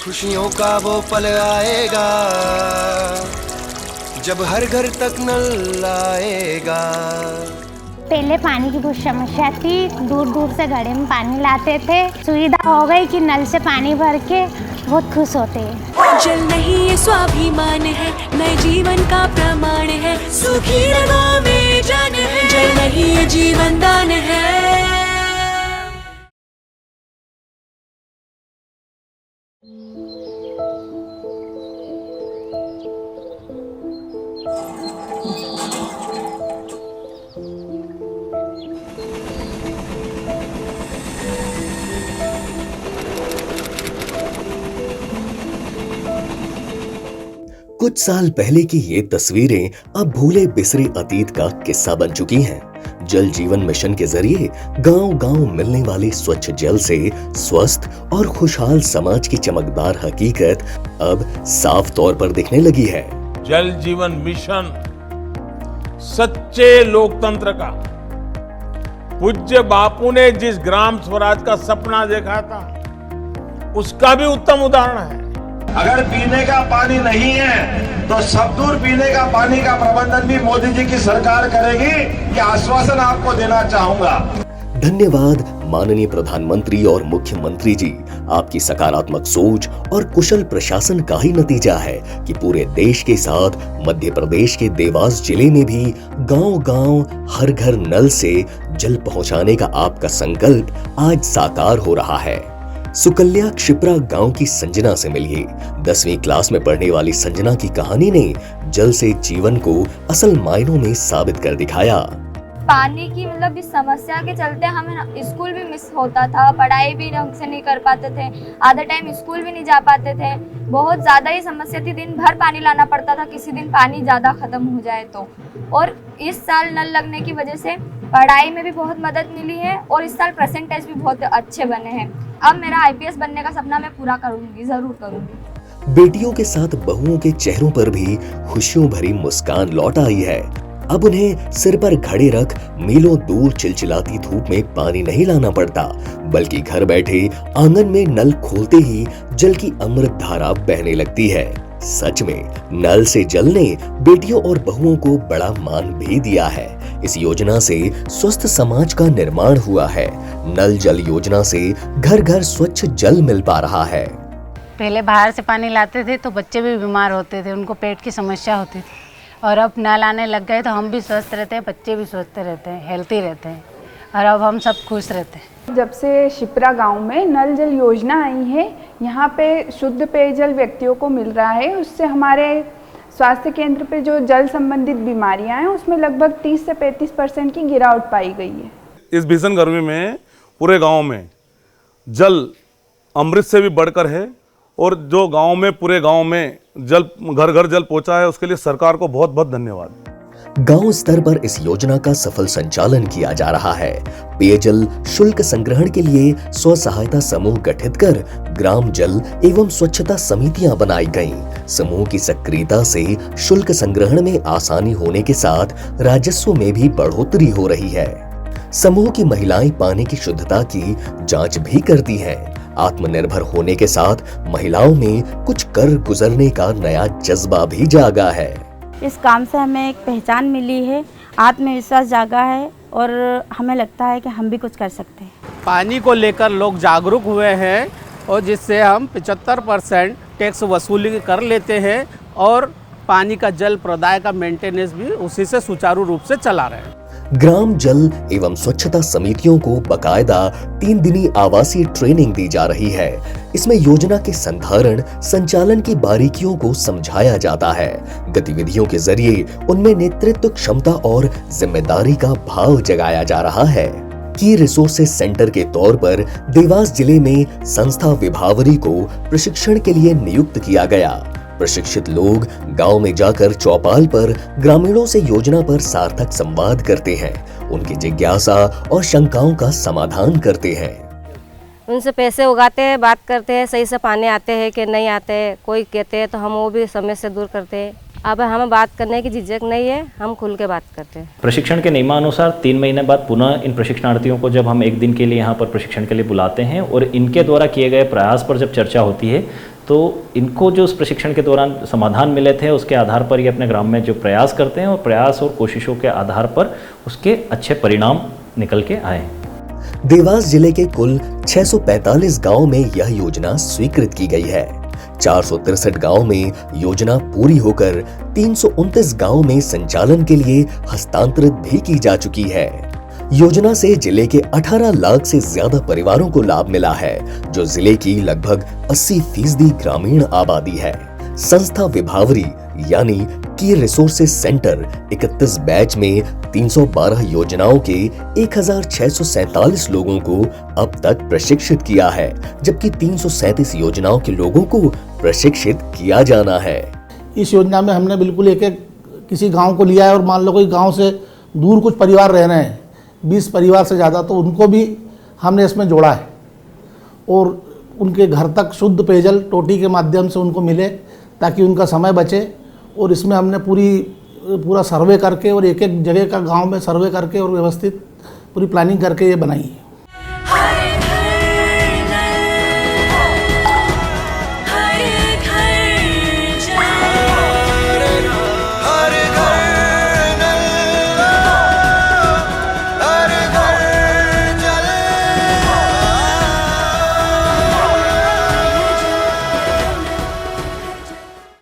खुशियों का वो पल आएगा जब हर घर तक नल आएगा। पहले पानी की बहुत समस्या थी, दूर दूर से घड़े में पानी लाते थे। सुविधा हो गई कि नल से पानी भर के बहुत खुश होते हैं। जल नहीं ये स्वाभिमान है, नए जीवन का प्रमाण है। सुखी रगों में जान है, जल नहीं ये जीवन दान है। कुछ साल पहले की ये तस्वीरें अब भूले बिसरे अतीत का किस्सा बन चुकी हैं। जल जीवन मिशन के जरिए गांव-गांव मिलने वाले स्वच्छ जल से स्वस्थ और खुशहाल समाज की चमकदार हकीकत अब साफ तौर पर दिखने लगी है। जल जीवन मिशन सच्चे लोकतंत्र का, पूज्य बापू ने जिस ग्राम स्वराज का सपना देखा था, उसका भी उत्तम उदाहरण है। अगर पीने का पानी नहीं है तो सबदूर पीने का पानी का प्रबंधन भी मोदी जी की सरकार करेगी, ये आश्वासन आपको देना चाहूंगा। धन्यवाद माननीय प्रधानमंत्री और मुख्यमंत्री जी, आपकी सकारात्मक सोच और कुशल प्रशासन का ही नतीजा है कि पूरे देश के साथ मध्य प्रदेश के देवास जिले में भी गांव-गांव हर घर नल से जल पहुंचाने का आपका संकल्प आज साकार हो रहा है। सुकल्या क्षिप्रा गांव की संजना से मिलिए। 10वीं क्लास में पढ़ने वाली संजना की कहानी ने जल से जीवन को असल मायनों में साबित कर दिखाया। पानी की मतलब इस समस्या के चलते हमें स्कूल भी मिस होता था, पढ़ाई भी ढंग से नहीं कर पाते थे, आधा टाइम स्कूल भी नहीं जा पाते थे। बहुत ज़्यादा ही समस्या थी, दिन भर पानी लाना पड़ता था, किसी दिन पानी ज़्यादा ख़त्म हो जाए तो। और इस साल नल लगने की वजह से पढ़ाई में भी बहुत मदद मिली है और इस साल परसेंटेज भी बहुत अच्छे बने हैं। अब मेरा IPS बनने का सपना मैं पूरा करूँगी, ज़रूर करूँगी। बेटियों के साथ बहुओं के चेहरों पर भी खुशियों भरी मुस्कान लौट आई है। अब उन्हें सिर पर घड़े रख मीलों दूर चिलचिलाती धूप में पानी नहीं लाना पड़ता, बल्कि घर बैठे आंगन में नल खोलते ही जल की अमृत धारा बहने लगती है। सच में नल से जल ने बेटियों और बहुओं को बड़ा मान भी दिया है। इस योजना से स्वस्थ समाज का निर्माण हुआ है। नल जल योजना से घर घर स्वच्छ जल मिल पा रहा है। पहले बाहर से पानी लाते थे तो बच्चे भी बीमार होते थे, उनको पेट की समस्या होती थी, और अब नल आने लग गए तो हम भी स्वस्थ रहते हैं, बच्चे भी स्वस्थ रहते हैं, हेल्थी रहते हैं, और अब हम सब खुश रहते हैं। जब से शिप्रा गांव में नल जल योजना आई है, यहाँ पे शुद्ध पेयजल व्यक्तियों को मिल रहा है। उससे हमारे स्वास्थ्य केंद्र पे जो जल संबंधित बीमारियां हैं उसमें लगभग 30 से 35% की गिरावट पाई गई है। इस भीषण गर्मी में पूरे गांव में जल अमृत से भी बढ़कर है, और जो गांव में पूरे गांव में जल घर घर जल पहुंचा है, उसके लिए सरकार को बहुत बहुत धन्यवाद। गांव स्तर पर इस योजना का सफल संचालन किया जा रहा है। पेयजल शुल्क संग्रहण के लिए स्व सहायता समूह गठित कर ग्राम जल एवं स्वच्छता समितियां बनाई गईं। समूह की सक्रियता से शुल्क संग्रहण में आसानी होने के साथ राजस्व में भी बढ़ोतरी हो रही है। समूह की महिलाएं पानी की शुद्धता की जांच भी करती हैं। आत्मनिर्भर होने के साथ महिलाओं में कुछ कर गुजरने का नया जज्बा भी जागा है। इस काम से हमें एक पहचान मिली है, आत्मविश्वास जागा है, और हमें लगता है कि हम भी कुछ कर सकते हैं। पानी को लेकर लोग जागरूक हुए हैं, और जिससे हम 75% टैक्स वसूली कर लेते हैं, और पानी का जल प्रदाय का मेंटेनेंस भी उसी से सुचारू रूप से चला रहे हैं। ग्राम जल एवं स्वच्छता समितियों को बकायदा 3 दिनी आवासीय ट्रेनिंग दी जा रही है। इसमें योजना के संधारण संचालन की बारीकियों को समझाया जाता है। गतिविधियों के जरिए उनमें नेतृत्व क्षमता और जिम्मेदारी का भाव जगाया जा रहा है। की रिसोर्सेज सेंटर के तौर पर देवास जिले में संस्था विभावरी को प्रशिक्षण के लिए नियुक्त किया गया। प्रशिक्षित लोग गांव में जाकर चौपाल पर ग्रामीणों से योजना पर सार्थक संवाद करते हैं, उनकी जिज्ञासा और शंकाओं का समाधान करते हैं। उनसे पैसे उगाते हैं, बात करते हैं, सही से पानी आते हैं कि नहीं आते हैं, कोई कहते हैं तो हम वो भी समय से दूर करते हैं। अब हमें बात करने की झिझक नहीं है, हम खुल के बात करते हैं। प्रशिक्षण के नियमानुसार 3 महीने बाद पुनः इन प्रशिक्षणार्थियों को जब हम 1 दिन के लिए यहाँ पर प्रशिक्षण के लिए बुलाते हैं और इनके द्वारा किए गए प्रयास पर जब चर्चा होती है तो इनको जो उस प्रशिक्षण के दौरान समाधान मिले थे उसके आधार पर ये अपने ग्राम में जो प्रयास करते हैं और प्रयास और कोशिशों के आधार पर उसके अच्छे परिणाम निकल के आए। देवास जिले के कुल 645 गांव में यह योजना स्वीकृत की गई है। 463 गांव में योजना पूरी होकर 329 गांव में संचालन के लिए हस्तांतरित भी की जा चुकी है। योजना से जिले के 18 लाख से ज्यादा परिवारों को लाभ मिला है, जो जिले की लगभग 80% ग्रामीण आबादी है। संस्था विभावरी यानी की रिसोर्सेज सेंटर 31 बैच में 312 योजनाओं के 1647 लोगों को अब तक प्रशिक्षित किया है, जबकि 337 योजनाओं के लोगों को प्रशिक्षित किया जाना है। इस योजना में हमने बिल्कुल एक किसी गांव को लिया है और मान लो कोई गांव से दूर कुछ परिवार रह रहे हैं, 20 परिवार से ज़्यादा, तो उनको भी हमने इसमें जोड़ा है और उनके घर तक शुद्ध पेयजल टोटी के माध्यम से उनको मिले ताकि उनका समय बचे। और इसमें हमने पूरा सर्वे करके और एक एक जगह का गांव में सर्वे करके और व्यवस्थित पूरी प्लानिंग करके ये बनाई है।